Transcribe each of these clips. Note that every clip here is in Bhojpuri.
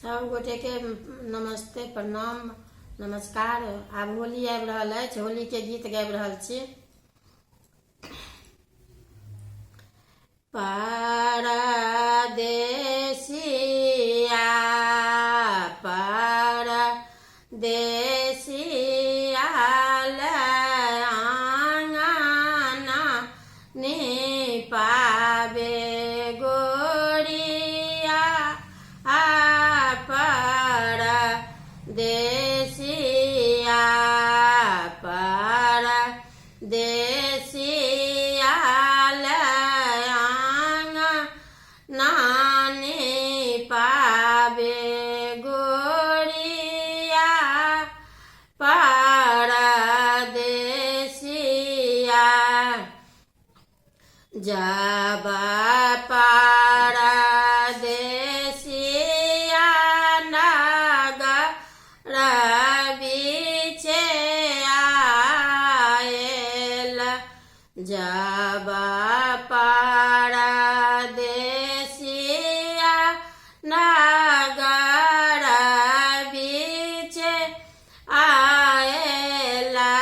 सब गोटे के नमस्ते, प्रणाम, नमस्कार। आब होली आबि रहल अछि, होली के गीत गाबि रहल छी। परदेसिया परदेसिया आंगना निपावे गोरिया परदेसिया परदेसिया नानी पावे गोरिया परदेसिया जब परदेसिया नगर बीचे आएल, जब परदेसिया नगर बीचे आएला,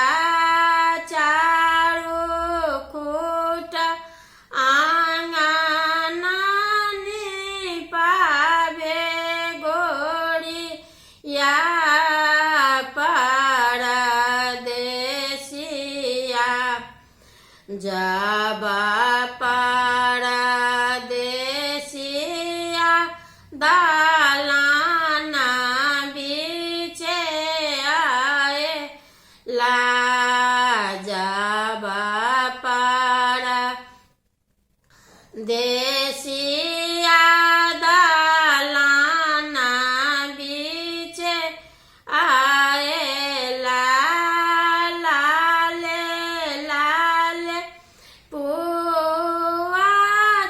चारू खूट आंगना निपावे गोरिया परदेसिया जब परदेसिया दालान बीचे आएला, जब परदेसिया दालान बीचे आएला, लाले लाले पुआ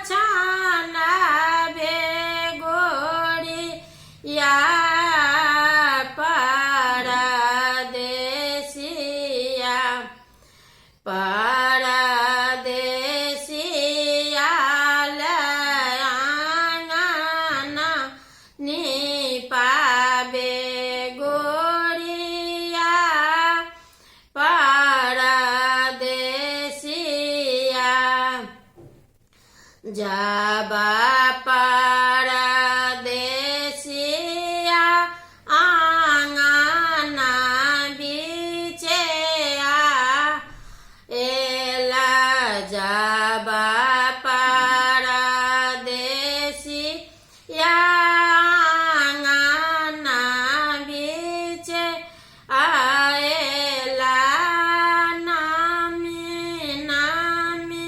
छानावे गोरिया परदेसिया परदेसिया आंगना निपावे गोरिया परदेसिया जब परदेसिया आंगना बीचे आएला, जब परदेसिया आंगना बीचे आएला, नामी नामी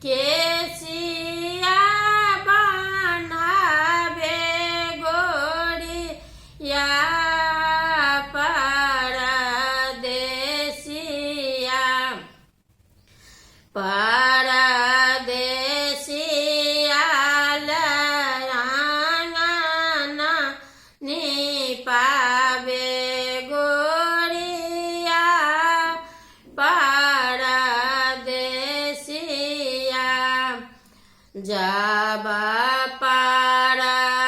केसिया बनावे गोरिया परदेसिया परदेसिया आंगना निपावे गोरिया परदेसिया जब परदेसिया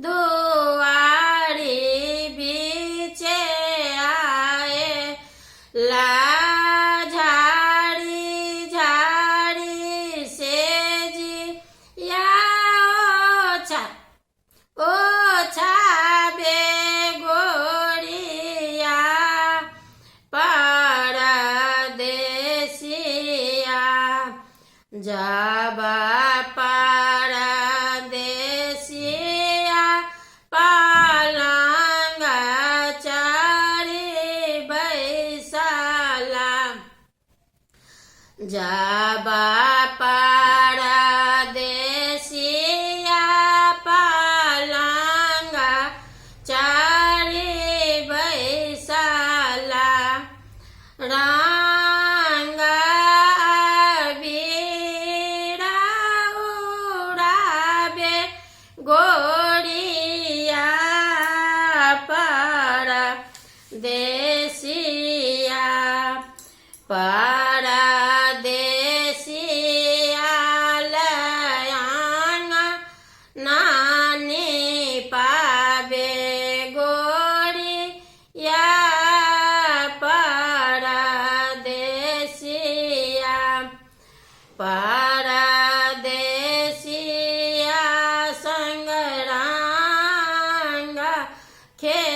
दुआरी बीचे आएला, झाड़ी झाड़ी से जिया ओछावे गोरिया परदेसिया जब परदेसिया पलंग चढ़ी बैसला, जब परदेसिया पलंग चढ़ी बैसला, रंग बीड़ा उड़ावे गोरिया परदेसिया परदेसिया आंगना परदेसिया संग रंग खेल